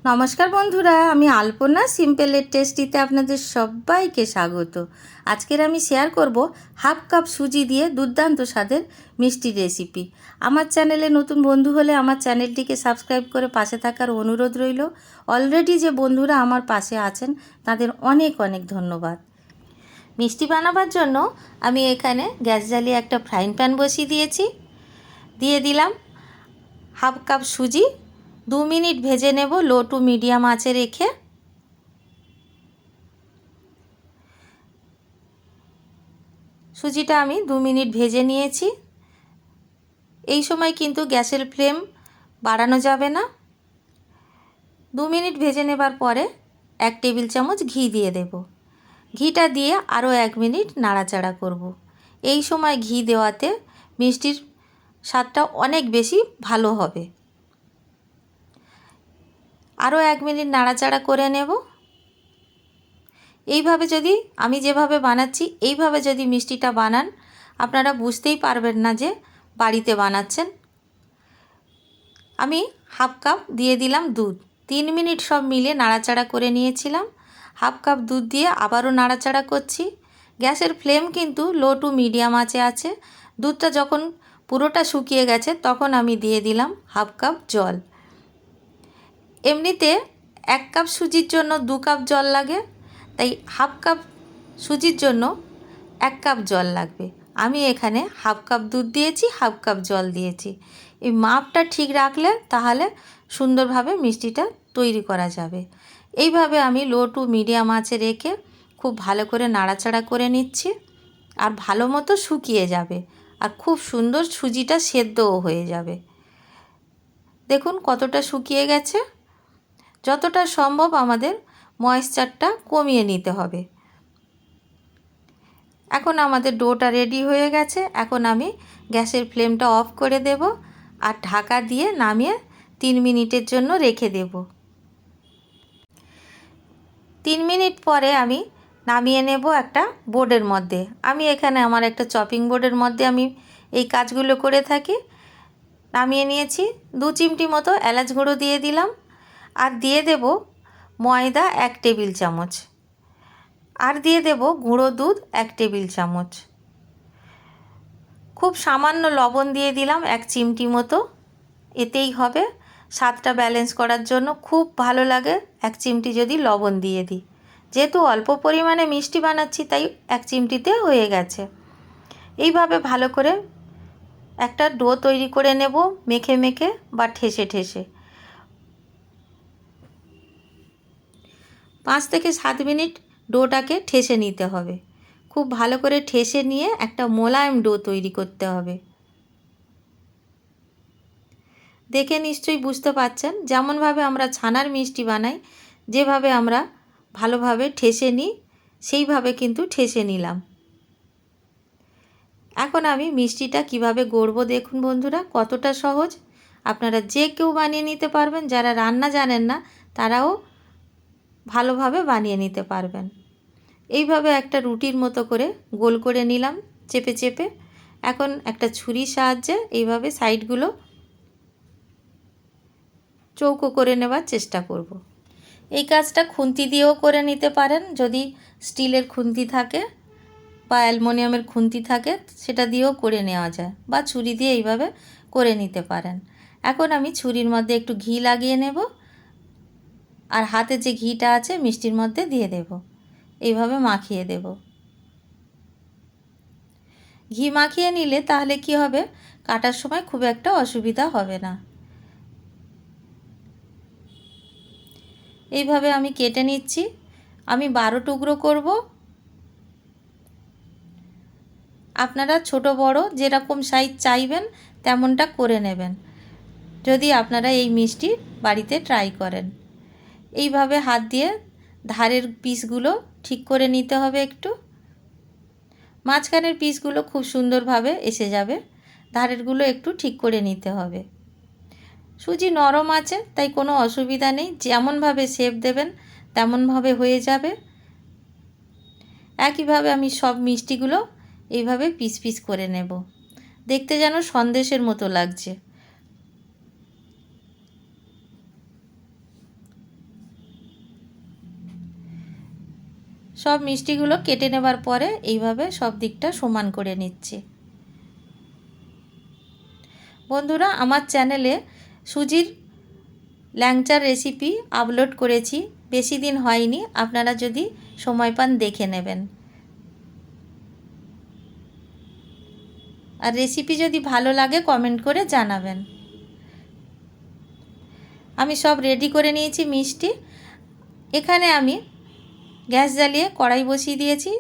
নমস্কার বন্ধুরা, আমি আলপনা সিম্পলের টেস্টিতে আপনাদের সবাইকে স্বাগত। আজকের আমি শেয়ার করব হাফ কাপ সুজি দিয়ে দুর্দান্ত স্বাদের মিষ্টি রেসিপি। আমার চ্যানেলে নতুন বন্ধু হলে আমার চ্যানেলটিকে সাবস্ক্রাইব করে পাশে থাকার অনুরোধ রইল। অলরেডি যে বন্ধুরা আমার পাশে আছেন তাদের অনেক অনেক ধন্যবাদ। মিষ্টি বানাবার জন্য আমি এখানে গ্যাস জ্বালিয়ে একটা ফ্রাইং প্যান বসিয়ে দিয়েছি। দিয়ে দিলাম হাফ কাপ সুজি। 2 মিনিট ভেজে নেব লো টু মিডিয়াম আঁচে রেখে। সুজিটা আমি 2 মিনিট ভেজে নিয়েছি। এই সময় কিন্তু গ্যাসের ফ্লেম বাড়ানো যাবে না। 2 মিনিট ভেজে নেবার পরে 1 টেবিল চামচ ঘি দিয়ে দেব। ঘিটা দিয়ে আরও 1 মিনিট নাড়াচাড়া করব। এই সময় ঘি দেওয়াতে মিষ্টির স্বাদটা অনেক বেশি ভালো হবে। আরও 1 মিনিট নাড়াচাড়া করে নেব। এইভাবে যদি আমি যেভাবে বানাচ্ছি এইভাবে যদি মিষ্টিটা বানান, আপনারা বুঝতেই পারবেন না যে বাড়িতে বানাচ্ছেন। আমি হাফ কাপ দিয়ে দিলাম দুধ। 3 মিনিট সব মিলে নাড়াচাড়া করে নিয়েছিলাম। হাফ কাপ দুধ দিয়ে আবারও নাড়াচাড়া করছি। গ্যাসের ফ্লেম কিন্তু লো টু মিডিয়াম আঁচে আছে। দুধটা যখন পুরোটা শুকিয়ে গেছে তখন আমি দিয়ে দিলাম হাফ কাপ জল। এমনিতে 1 কাপ সুজির জন্য 2 কাপ জল লাগে, তাই হাফ কাপ সুজির জন্য 1 কাপ জল লাগবে। আমি এখানে হাফ কাপ দুধ দিয়েছি, হাফ কাপ জল দিয়েছি। এই মাপটা ঠিক রাখলে তাহলে সুন্দরভাবে মিষ্টিটা তৈরি করা যাবে। এইভাবে আমি লো টু মিডিয়াম আঁচে রেখে খুব ভালো করে নাড়াচাড়া করে নিচ্ছি। আর ভালো মতো শুকিয়ে যাবে আর খুব সুন্দর সুজিটা সেদ্ধও হয়ে যাবে। দেখুন কতটা শুকিয়ে গেছে। যতটা সম্ভব আমাদের ময়েশ্চারটা কমিয়ে নিতে হবে। এখন আমাদের ডোটা রেডি হয়ে গেছে। এখন আমি গ্যাসের ফ্লেমটা অফ করে দেব আর ঢাকা দিয়ে নামিয়ে 3 মিনিটের জন্য রেখে দেব। 3 মিনিট পরে আমি নামিয়ে নেব একটা বোর্ডের মধ্যে। আমি এখানে আমার একটা চপিং বোর্ডের মধ্যে আমি এই কাজগুলো করে থাকি। নামিয়ে নিয়েছি। 2 চিমটি মতো এলাচ গুঁড়ো দিয়ে দিলাম আর দিয়ে দেব ময়দা 1 টেবিল চামচ আর দিয়ে দেব গুঁড়ো দুধ 1 টেবিল চামচ। খুব সামান্য লবণ দিয়ে দিলাম 1 চিমটি মতো, এতেই হবে। স্বাদটা ব্যালেন্স করার জন্য খুব ভালো লাগে 1 চিমটি যদি লবণ দিয়ে দিই। যেহেতু অল্প পরিমাণে মিষ্টি বানাচ্ছি তাই 1 চিমটিতে হয়ে গেছে। এইভাবে ভালো করে একটা ডো তৈরি করে নেব, মেখে মেখে বা ঠেসে ঠেসে। 5 থেকে 7 মিনিট ডোটাকে ঠেসে নিতে হবে। খুব ভালো করে ঠেসে নিয়ে একটা মোলায়েম ডো তৈরি করতে হবে। দেখে নিশ্চয়ই বুঝতে পারছেন যেমনভাবে আমরা ছানার মিষ্টি বানাই, যেভাবে আমরা ভালোভাবে ঠেসে নিই সেইভাবে কিন্তু ঠেসে নিলাম। এখন আমি মিষ্টিটা কিভাবে গড়ব দেখুন বন্ধুরা, কতটা সহজ। আপনারা যে কেউ বানিয়ে নিতে পারবেন। যারা রান্না জানেন না তারাও ভালোভাবে বানিয়ে নিতে পারবেন। এইভাবে একটা রুটির মতো করে গোল করে নিলাম চেপে চেপে। এখন একটা ছুরির সাহায্যে এইভাবে সাইডগুলো চৌকো করে নেবার চেষ্টা করব। এই কাজটা খুন্তি দিয়েও করে নিতে পারেন, যদি স্টিলের খুন্তি থাকে বা অ্যালুমিনিয়ামের খুন্তি থাকে সেটা দিয়েও করে নেওয়া যায়, বা ছুরি দিয়ে এইভাবে করে নিতে পারেন। এখন আমি ছুরির মধ্যে একটু ঘি লাগিয়ে নেব আর হাতে যে ঘিটা আছে মিষ্টির মধ্যে দিয়ে দেব। এইভাবে মাখিয়ে দেব। ঘি মাখিয়ে নিলে তাহলে কি হবে, কাটার সময় খুব একটা অসুবিধা হবে না। এইভাবে আমি কেটে নিচ্ছি। আমি 12 টুকরো করব। আপনারা ছোট বড় যেরকম সাইজ চাইবেন তেমনটা করে নেবেন যদি আপনারা এই মিষ্টি বাড়িতে ট্রাই করেন। এইভাবে হাত দিয়ে ধারের পিসগুলো ঠিক করে নিতে হবে একটু। মাঝখানের পিসগুলো খুব সুন্দরভাবে এসে যাবে, ধারেরগুলো একটু ঠিক করে নিতে হবে। সুজি নরম আছে তাই কোনো অসুবিধা নেই, যেমনভাবে শেপ দেবেন তেমনভাবে হয়ে যাবে। একইভাবে আমি সব মিষ্টিগুলো এইভাবে পিস পিস করে নেব। দেখতে যেন সন্দেশের মতো লাগছে। সব মিষ্টিগুলো কেটে নেবার পরে এইভাবে সব দিকটা সমান করে নিচ্ছি। বন্ধুরা, আমার চ্যানেলে সুজির ল্যাংচার রেসিপি আপলোড করেছি, বেশি দিন হয়নি, আপনারা যদি সময় পান দেখে নেবেন। আর রেসিপি যদি ভালো লাগে কমেন্ট করে জানাবেন। আমি সব রেডি করে নিয়েছি মিষ্টি। এখানে আমি গ্যাস জ্বালিয়ে কড়াই বসিয়ে দিয়েছি।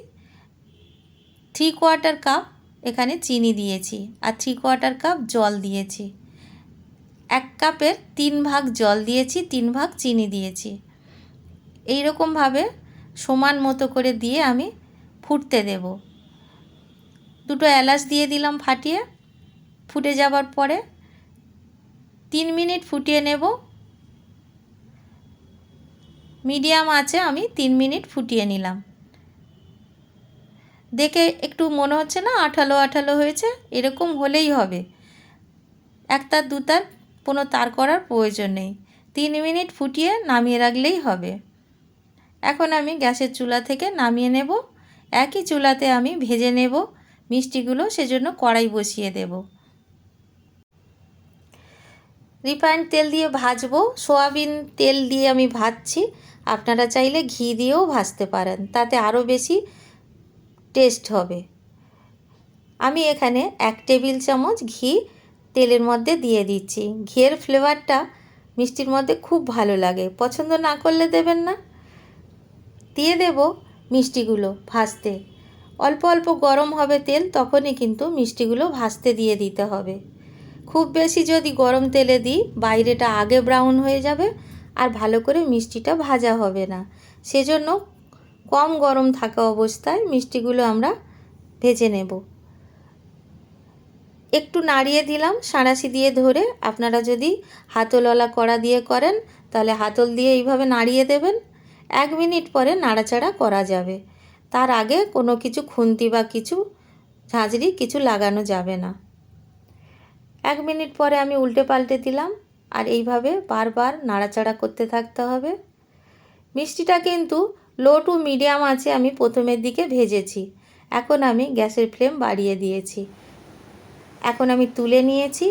3/4 কাপ এখানে চিনি দিয়েছি আর 3/4 কাপ জল দিয়েছি। 1 কাপের 3 ভাগ জল দিয়েছি, 3 ভাগ চিনি দিয়েছি। এই রকমভাবে সমান মতো করে দিয়ে আমি ফুটতে দেব। 2টো এলাচ দিয়ে দিলাম ফাটিয়ে। ফুটে যাবার পরে 3 মিনিট ফুটিয়ে নেব। মিডিয়াম আঁচে আমি 3 মিনিট ফুটিয়ে নিলাম। দেখে একটু মনে হচ্ছে না আঠালো আঠালো হয়েছে? এরকম হলেই হবে, একতার দুতার কোনো তার করার প্রয়োজন নেই। 3 মিনিট ফুটিয়ে নামিয়ে রাখলেই হবে। এখন আমি গ্যাসের চুলা থেকে নামিয়ে নেব। একই চুলাতে আমি ভেজে নেব মিষ্টিগুলো, সেজন্য কড়াই বসিয়ে দেব। রিফাইন্ড তেল দিয়ে ভাজবো। সয়াবিন তেল দিয়ে আমি ভাজছি, আপনারা চাইলে ঘি দিয়েও ভাজতে পারেন, তাতে আরও বেশি টেস্ট হবে। আমি এখানে 1 টেবিল চামচ ঘি তেলের মধ্যে দিয়ে দিচ্ছি। ঘিয়ের ফ্লেভারটা মিষ্টির মধ্যে খুব ভালো লাগে, পছন্দ না করলে দেবেন না। দিয়ে দেব মিষ্টিগুলো ভাজতে। অল্প অল্প গরম হবে তেল, তখনই কিন্তু মিষ্টিগুলো ভাজতে দিয়ে দিতে হবে। খুব বেশি যদি গরম তেলে দিই, বাইরেটা আগে ব্রাউন হয়ে যাবে আর ভালো করে মিষ্টিটা ভাজা হবে না। সেজন্য কম গরম থাকা অবস্থায় মিষ্টিগুলো আমরা ভেজে নেব। একটু নাড়িয়ে দিলাম সাঁড়াশি দিয়ে ধরে। আপনারা যদি হাতলওয়ালা কড়া দিয়ে করেন তাহলে হাতল দিয়ে এইভাবে নাড়িয়ে দেবেন। 1 মিনিট পরে নাড়াচাড়া করা যাবে, তার আগে কোনো কিছু খুন্তি বা কিছু ঝাঁঝরি কিছু লাগানো যাবে না। 1 মিনিট পরে আমি উল্টে পাল্টে দিলাম আর এইভাবে বারবার নাড়াচাড়া করতে থাকতে হবে। মিষ্টিটা কিন্তু লো টু মিডিয়াম আঁচে আমি প্রথমের দিকে ভেজেছি, এখন আমি গ্যাসের ফ্লেম বাড়িয়ে দিয়েছি। এখন আমি তুলে নিয়েছি,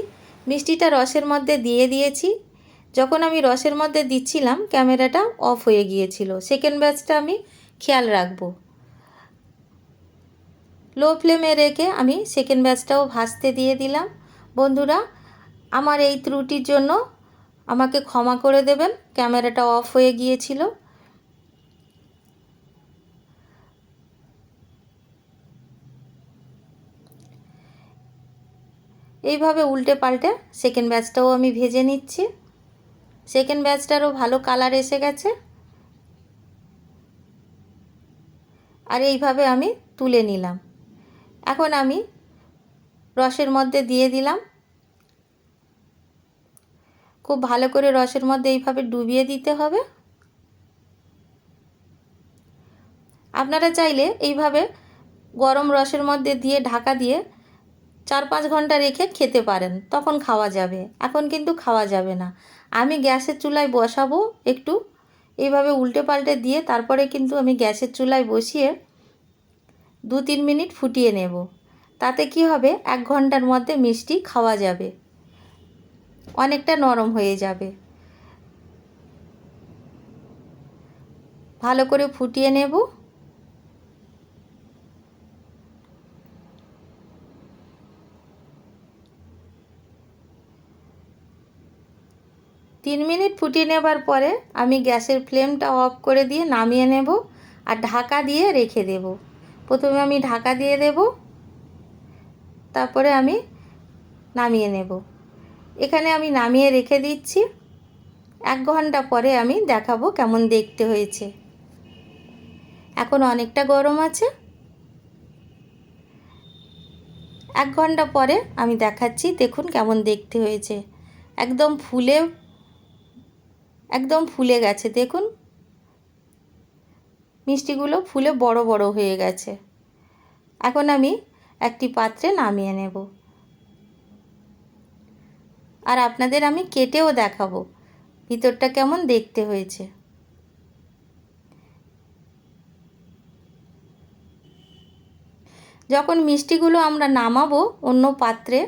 মিষ্টিটা রসের মধ্যে দিয়ে দিয়েছি। যখন আমি রসের মধ্যে দিচ্ছিলাম ক্যামেরাটা অফ হয়ে গিয়েছিল, সেকেন্ড ব্যাচটা আমি খেয়াল রাখব। লো ফ্লেমে রেখে আমি সেকেন্ড ব্যাচটাও ভাজতে দিয়ে দিলাম। বন্ধুরা, আমার এই ত্রুটির জন্য আমাকে ক্ষমা করে দেবেন, ক্যামেরাটা অফ হয়ে গিয়েছিল। এইভাবে উল্টে পাল্টে সেকেন্ড ব্যাচটাও আমি ভেজে নিচ্ছি। সেকেন্ড ব্যাচটারও ভালো কালার এসে গেছে। আর এইভাবে আমি তুলে নিলাম। এখন আমি রসের মধ্যে দিয়ে দিলাম। খুব ভালো করে রসের মধ্যে এইভাবে ডুবিয়ে দিতে হবে। আপনারা চাইলে এইভাবে গরম রসের মধ্যে দিয়ে ঢাকা দিয়ে 4-5 ঘন্টা রেখে খেতে পারেন, তখন খাওয়া যাবে। এখন কিন্তু খাওয়া যাবে না। আমি গ্যাসের চুলায় বসাবো, একটু এইভাবে উল্টে পাল্টে দিয়ে তারপরে কিন্তু আমি গ্যাসের চুলায় বসিয়ে 2-3 মিনিট ফুটিয়ে নেব। তাতে কি হবে, 1 ঘন্টার মধ্যে মিষ্টি খাওয়া যাবে, অনেকটা নরম হয়ে যাবে। ভালো করে ফুটিয়ে নেব। তিন মিনিট ফুটিয়ে নেবার পরে আমি গ্যাসের ফ্লেমটা অফ করে দিয়ে নামিয়ে নেব আর ঢাকা দিয়ে রেখে দেব। প্রথমে আমি ঢাকা দিয়ে দেব, তারপরে আমি নামিয়ে নেব। এখানে আমি নামিয়ে রেখে দিচ্ছি। 1 ঘন্টা পরে আমি দেখাবো কেমন দেখতে হয়েছে। এখন অনেকটা গরম আছে। 1 ঘন্টা পরে আমি দেখাচ্ছি, দেখুন কেমন দেখতে হয়েছে। একদম ফুলে গেছে, দেখুন মিষ্টিগুলো ফুলে বড় বড় হয়ে গেছে। এখন আমি একটি পাত্রে নামিয়ে নেব আর আপনাদের আমি কেটেও দেখাবো ভিতরটা কেমন দেখতে হয়েছে। যখন মিষ্টিগুলো আমরা নামাবো অন্য পাত্রে,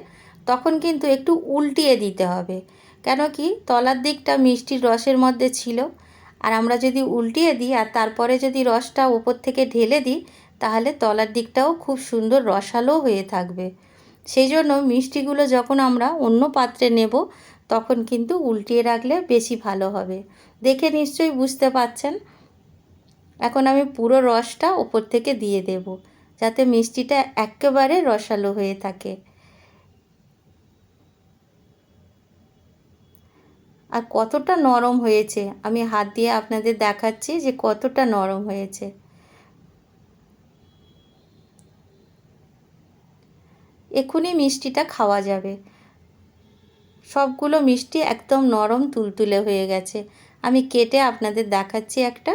তখন কিন্তু একটু উল্টিয়ে দিতে হবে। কেন কি তলার দিকটা মিষ্টির রসের মধ্যে ছিল, আর আমরা যদি উল্টিয়ে দিই আর তারপরে যদি রসটা ওপর থেকে ঢেলে দিই, তাহলে তলার দিকটাও খুব সুন্দর রসালো হয়ে থাকবে। সেই জন্য মিষ্টিগুলো যখন আমরা অন্য পাত্রে নেব, তখন কিন্তু উল্টিয়ে রাখলে বেশি ভালো হবে। দেখে নিশ্চয়ই বুঝতে পারছেন। এখন আমি পুরো রসটা ওপর থেকে দিয়ে দেব, যাতে মিষ্টিটা একেবারে রসালো হয়ে থাকে। আর কতটা নরম হয়েছে, আমি হাত দিয়ে আপনাদের দেখাচ্ছি যে কতটা নরম হয়েছে। এক্ষুনি মিষ্টিটা খাওয়া যাবে। সবগুলো মিষ্টি একদম নরম তুলতুলে হয়ে গেছে। আমি কেটে আপনাদের দেখাচ্ছি একটা।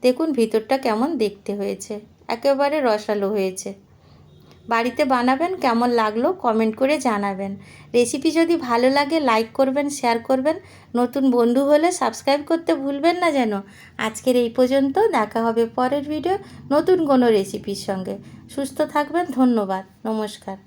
দেখুন ভিতরটা কেমন দেখতে হয়েছে, একেবারে রসালো হয়েছে। বাড়িতে বানাবেন, কেমন লাগলো কমেন্ট করে জানাবেন। রেসিপি যদি ভালো লাগে লাইক করবেন, শেয়ার করবেন। নতুন বন্ধু হলে সাবস্ক্রাইব করতে ভুলবেন না যেন। আজকের এই পর্যন্ত, দেখা হবে পরের ভিডিও নতুন কোনো রেসিপির সঙ্গে। সুস্থ থাকবেন, ধন্যবাদ, নমস্কার।